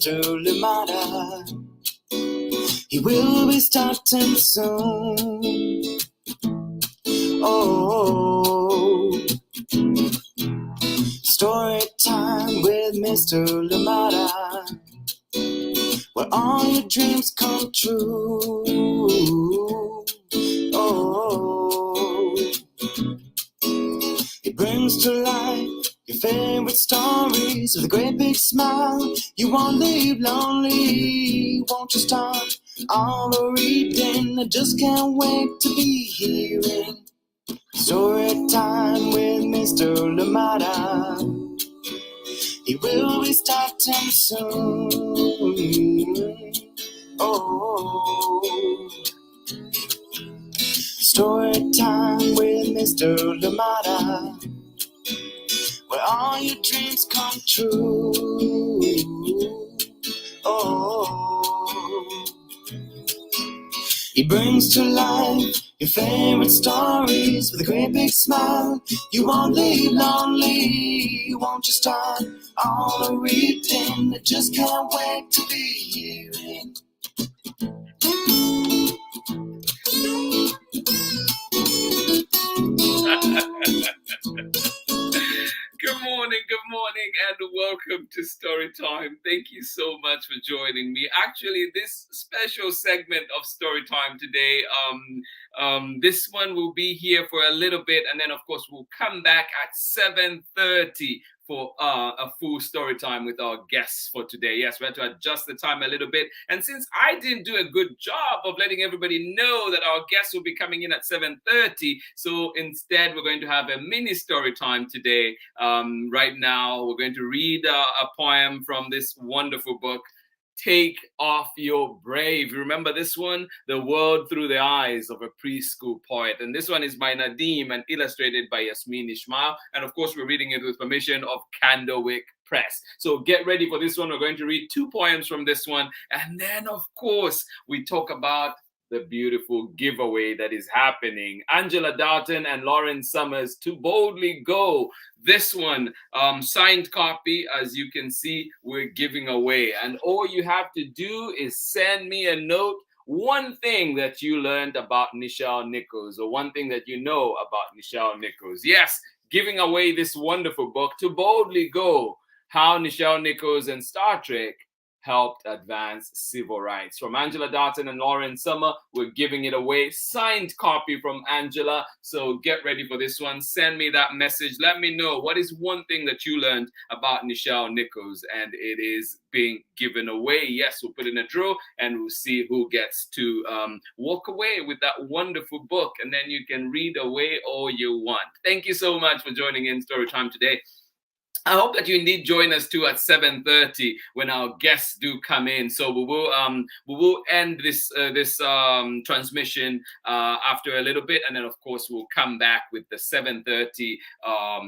Mr. Limata. He will be starting soon. Oh, story time with Mr. Limata, where all your dreams come true. Oh, he brings to life your favorite stories with a great big smile. You won't leave lonely, won't you start all the reading? I just can't wait to be hearing story time with Mr. Limata. He will be starting soon. Oh, story time with Mr. Limata, where all your dreams come true. Oh, he brings to life your favorite stories with a great big smile. You won't leave lonely, won't you start all the reading? I just can't wait to be hearing. Good morning, and welcome to Storytime. Thank you so much for joining me. Actually, this special segment of Storytime today, this one will be here for a little bit, and then of course we'll come back at 7:30 for a full story time with our guests for today. Yes, we had to adjust the time a little bit. And since I didn't do a good job of letting everybody know that our guests will be coming in at 7:30, so instead we're going to have a mini story time today. Right now, we're going to read a poem from this wonderful book, Take Off Your Brave. Remember this one? The World Through the Eyes of a Preschool Poet. And this one is by Nadim and illustrated by YASMEEN ISMAIL. And of course, we're reading it with permission of Candlewick Press. So get ready for this one. We're going to read 2 poems from this one. And then, of course, we talk about the beautiful giveaway that is happening. Angela Darton and Lauren Summers, To Boldly Go. This one, signed copy, as you can see, we're giving away. And all you have to do is send me a note, one thing that you learned about Nichelle Nichols, or one thing that you know about Nichelle Nichols. Yes, giving away this wonderful book, To Boldly Go, How Nichelle Nichols and Star Trek helped advance civil rights. From Angela Darton and Lauren Summer, we're giving it away. Signed copy from Angela. So get ready for this one. Send me that message. Let me know what is one thing that you learned about Nichelle Nichols, and it is being given away. Yes, we'll put in a draw and we'll see who gets to walk away with that wonderful book, and then you can read away all you want. Thank you so much for joining in Storytime today. I hope that you indeed join us too at 7:30 when our guests do come in. So we will end this transmission after a little bit, and then of course we'll come back with the 7:30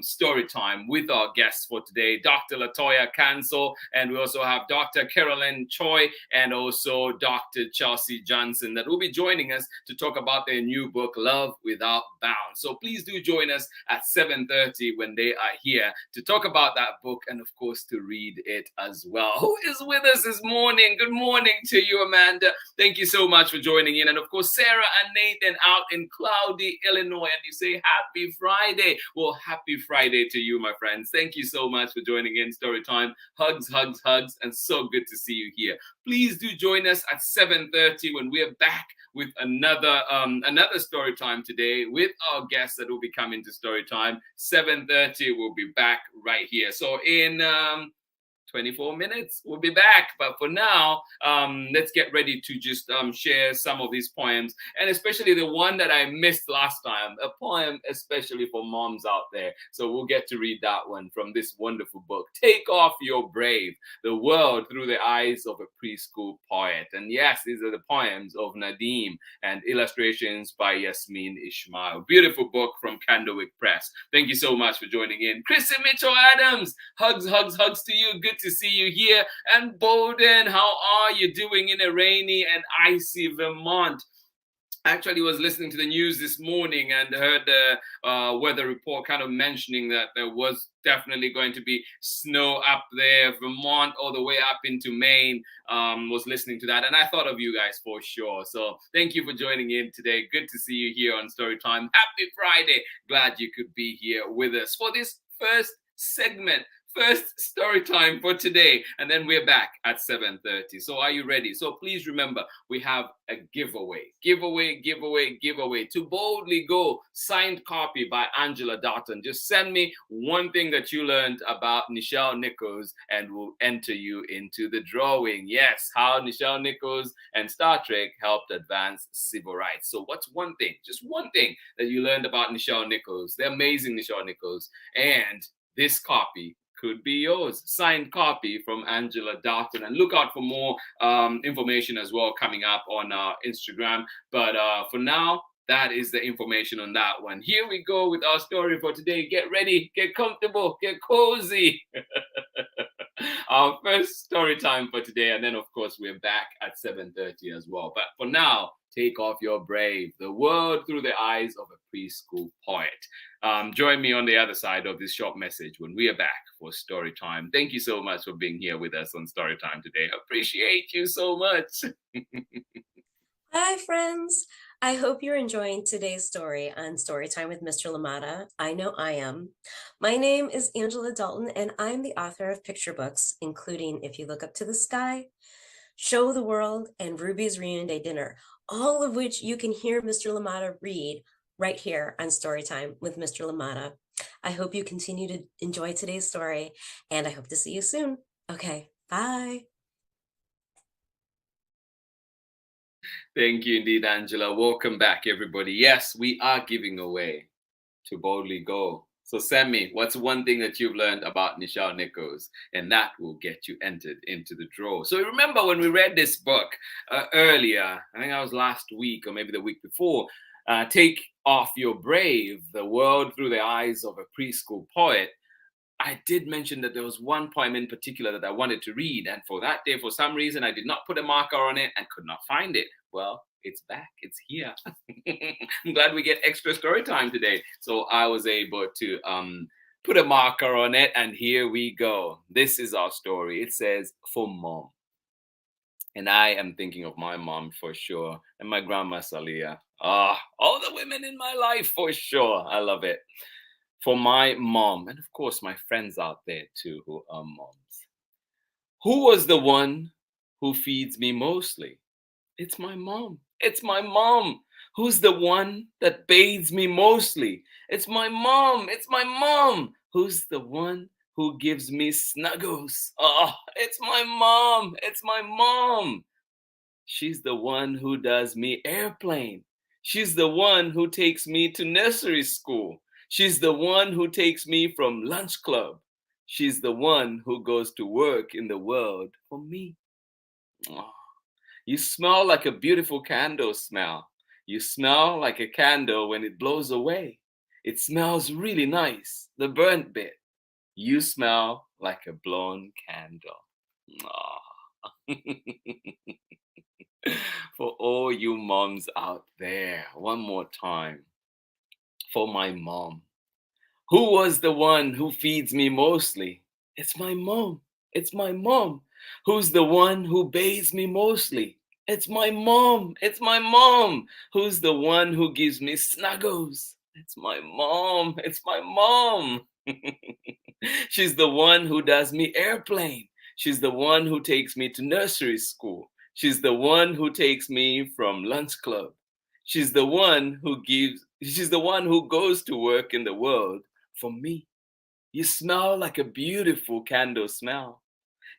story time with our guests for today, Dr. Latoya Cancel, and we also have Dr. Carolyn Choi and also Dr. Chelsea Johnson that will be joining us to talk about their new book, Love Without Bounds. So please do join us at 7:30 when they are here to talk about that book and of course to read it as well. Who is with us this morning? Good morning to you, Amanda. Thank you so much for joining in. And of course, Sarah and Nathan out in cloudy Illinois, and you say happy Friday. Well, happy Friday to you, my friends. Thank you so much for joining in Storytime. Hugs, hugs, hugs, and so good to see you here. Please do join us at 7:30 when we're back with another story time today with our guests that will be coming to story time. 7:30, we'll be back right here. So in 24 minutes, we'll be back. But for now, let's get ready to just share some of these poems, and especially the one that I missed last time, a poem especially for moms out there. So we'll get to read that one from this wonderful book, Take Off Your Brave, The World Through the Eyes of a Preschool Poet. And yes, these are the poems of Nadim and illustrations by YASMEEN ISMAIL. Beautiful book from Candlewick Press. Thank you so much for joining in. Chrissy Mitchell Adams, hugs, hugs, hugs to you. Good to see you here. And Bowden, how are you doing in a rainy and icy Vermont? actually was listening to the news this morning and heard the weather report kind of mentioning that there was definitely going to be snow up there, Vermont, all the way up into Maine. Was listening to that, and I thought of you guys for sure. So thank you for joining in today. Good to see you here on Storytime. Happy Friday. Glad you could be here with us for this first segment, first story time for today, and then we're back at 7:30. So are you ready? So please remember, we have a giveaway to Boldly Go, signed copy by Angela Dotton. Just send me one thing that you learned about Nichelle Nichols and we'll enter you into the drawing. Yes, how Nichelle Nichols and Star Trek helped advance civil rights. So what's one thing, just one thing that you learned about Nichelle Nichols, the amazing Nichelle Nichols, and this copy could be yours. Signed copy from Angela Dotton. And look out for more information as well coming up on our Instagram. But for now, that is the information on that one. Here we go with our story for today. Get ready, get comfortable, get cozy. Our first story time for today, and then of course we're back at 7:30 as well. But for now, take off your brave. The world through the eyes of a preschool poet. Join me on the other side of this short message when we are back for story time. Thank you so much for being here with us on story time today. Appreciate you so much. Hi, friends. I hope you're enjoying today's story on Storytime with Mr. Limata. I know I am. My name is Angela Dalton, and I'm the author of picture books, including If You Look Up to the Sky, Show the World, and Ruby's Reunion Day Dinner, all of which you can hear Mr. Limata read right here on Storytime with Mr. Limata. I hope you continue to enjoy today's story, and I hope to see you soon. Okay, bye. Thank you indeed, Angela. Welcome back, everybody. Yes, we are giving away to Boldly Go. So send me what's one thing that you've learned about Nichelle Nichols, and that will get you entered into the draw. So remember when we read this book earlier, I think that was last week or maybe the week before, Take Off Your Brave, the world through the eyes of a preschool poet. I did mention that there was one poem in particular that I wanted to read, and for that day, for some reason, I did not put a marker on it and could not find it. Well, it's back, it's here. I'm glad we get extra story time today. So I was able to put a marker on it, and here we go. This is our story. It says, For Mom. And I am thinking of my mom for sure, and my grandma Salia. All the women in my life for sure. I love it. For my mom, and of course my friends out there too who are moms. Who was the one who feeds me mostly? It's my mom. It's my mom. Who's the one that bathes me mostly? It's my mom. It's my mom. Who's the one who gives me snuggles? Oh, it's my mom. It's my mom. She's the one who does me airplane. She's the one who takes me to nursery school. She's the one who takes me from lunch club. She's the one who goes to work in the world for me. Oh, you smell like a beautiful candle smell. You smell like a candle when it blows away. It smells really nice, the burnt bit. You smell like a blown candle. Oh. For all you moms out there, one more time. For my mom. Who was the one who feeds me mostly? It's my mom. It's my mom. Who's the one who bathes me mostly? It's my mom. It's my mom. Who's the one who gives me snuggles? It's my mom. It's my mom. She's the one who does me airplane. She's the one who takes me to nursery school. She's the one who takes me from lunch club. She's the one who goes to work in the world for me. You smell like a beautiful candle smell.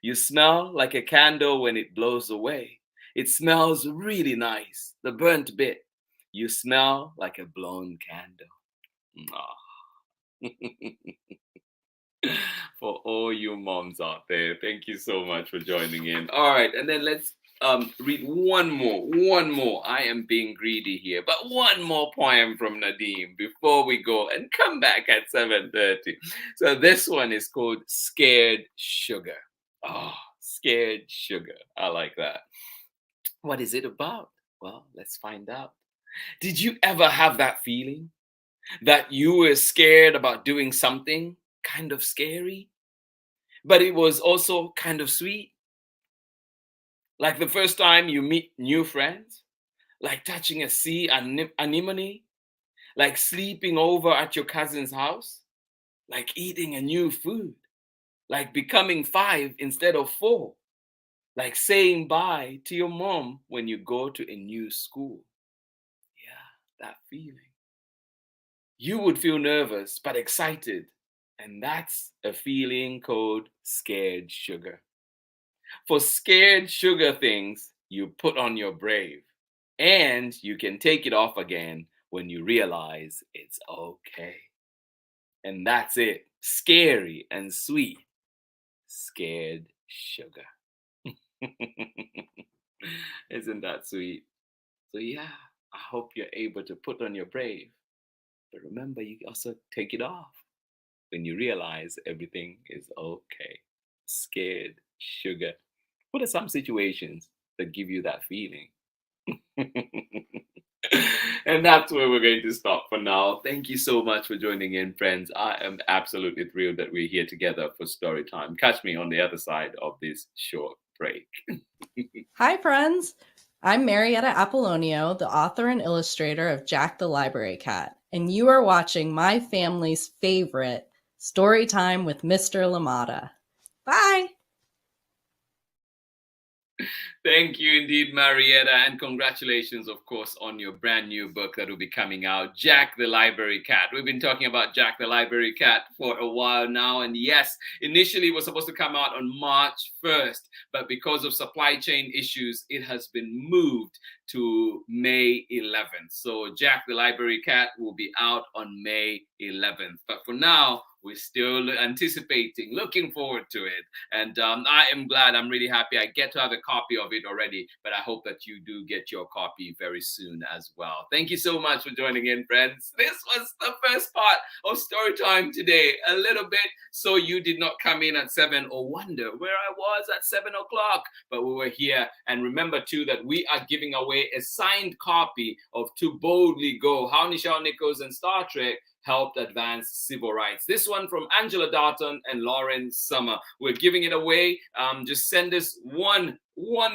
You smell like a candle when it blows away. It smells really nice, the burnt bit. You smell like a blown candle. Aw. For all you moms out there, thank you so much for joining in. All right, and then let's read one more. I am being greedy here, but one more poem from Nadim before we go and come back at 7:30. So this one is called Scared Sugar. Oh, Scared Sugar. I like that. What is it about? Well, let's find out. Did you ever have that feeling that you were scared about doing something kind of scary, but it was also kind of sweet? Like the first time you meet new friends, like touching a sea anemone, like sleeping over at your cousin's house, like eating a new food, like becoming 5 instead of 4, like saying bye to your mom when you go to a new school. Yeah, that feeling. You would feel nervous but excited, and that's a feeling called scared sugar. For scared sugar things, you put on your brave, and you can take it off again when you realize it's okay. And that's it. Scary and sweet. Scared sugar. Isn't that sweet? So, yeah, I hope you're able to put on your brave. But remember, you also take it off when you realize everything is okay. Scared sugar. What are some situations that give you that feeling? And that's where we're going to stop for now. Thank you so much for joining in, friends. I am absolutely thrilled that we're here together for story time. Catch me on the other side of this short break. Hi, friends. I'm Marietta Apollonio, the author and illustrator of Jack the Library Cat, and you are watching my family's favorite Story Time with Mr. Limata. Bye! Thank you indeed, Marietta, and congratulations, of course, on your brand new book that will be coming out, Jack the Library Cat. We've been talking about Jack the Library Cat for a while now, and yes, initially it was supposed to come out on March 1st, but because of supply chain issues, it has been moved to May 11th. So Jack the Library Cat will be out on May 11th. But for now, we're still anticipating, looking forward to it. And I am glad, I'm really happy I get to have a copy of it already, but I hope that you do get your copy very soon as well. Thank you so much for joining in, friends. This was the first part of story time today, a little bit so you did not come in at 7 or wonder where I was at 7 o'clock, but we were here. And remember too that we are giving away a signed copy of To Boldly Go, How Nichelle Nichols and Star Trek helped advance civil rights. This one from Angela Darton and Lauren Summer. We're giving it away. Just send us one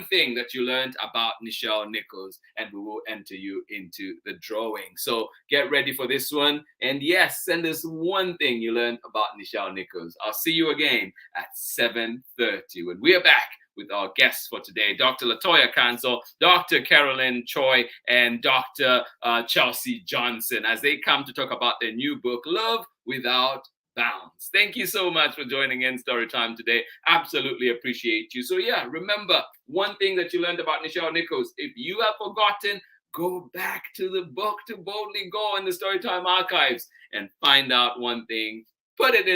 thing that you learned about Nichelle Nichols, and we will enter you into the drawing. So get ready for this one. And yes, send us one thing you learned about Nichelle Nichols. I'll see you again at 7:30 when we are back with our guests for today, Dr. Latoya Cancel, Dr. Carolyn Choi, and Dr. Chelsea Johnson, as they come to talk about their new book, Love Without Bounds. Thank you so much for joining in Storytime today. Absolutely appreciate you. So yeah, remember one thing that you learned about Nichelle Nichols. If you have forgotten, go back to the book To Boldly Go in the Storytime archives and find out one thing. Put it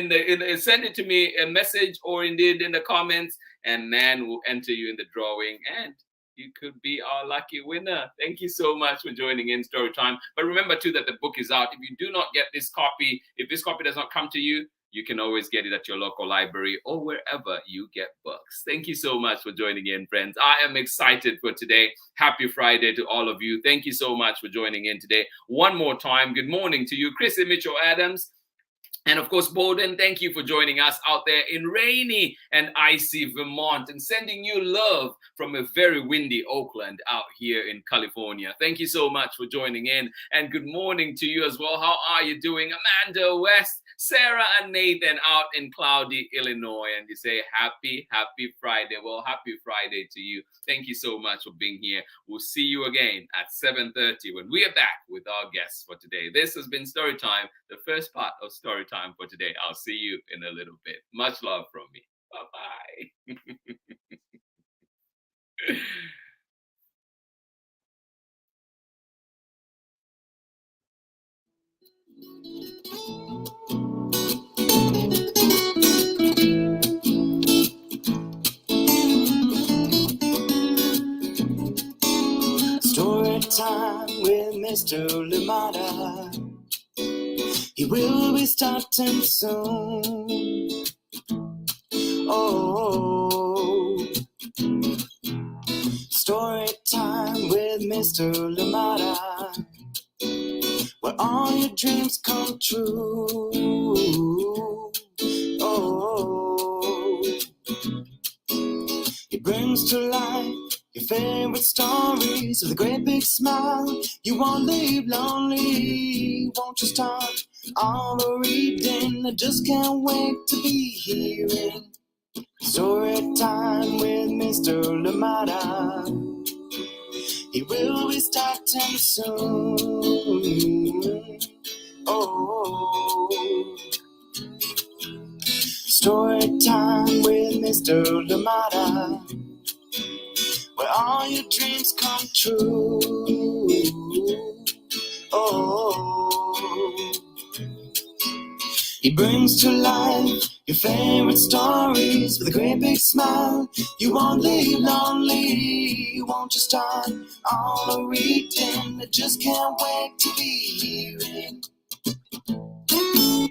send it to me, a message, or indeed in the comments, and then we'll enter you in the drawing, and you could be our lucky winner. Thank you so much for joining in Storytime. But remember too that the book is out. If you do not get this copy, if this copy does not come to you, you can always get it at your local library or wherever you get books. Thank you so much for joining in, friends. I am excited for today. Happy Friday to all of you. Thank you so much for joining in today. One more time, good morning to you, Chrissy Mitchell-Adams. And of course, Bowden, thank you for joining us out there in rainy and icy Vermont, and sending you love from a very windy Oakland out here in California. Thank you so much for joining in, and good morning to you as well. How are you doing? Amanda West, Sarah and Nathan out in cloudy Illinois, and you say happy Friday. Well, happy Friday to you. Thank you so much for being here. We'll see you again at 7:30 when we are back with our guests for today. This has been Storytime, the first part of Storytime for today. I'll see you in a little bit. Much love from me. Bye-bye. Story time with Mr. Limata. He will be starting soon. Oh, story time with Mr. Limata, where all your dreams come true. Oh, he brings to life your favorite stories with a great big smile. You won't leave lonely, won't you start all the reading? I just can't wait to be hearing story time with Mr. Limata. He will be starting soon. Oh, story time with Mr. Limata, where all your dreams come true. Oh, he brings to life your favorite stories with a great big smile. You won't leave lonely, won't you start all the reading? I just can't wait to be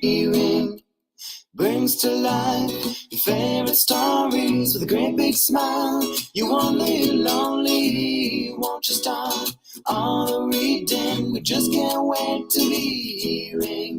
hearing. Brings to life your favorite stories with a great big smile. You won't leave lonely, won't you start all the reading? We just can't wait to be hearing.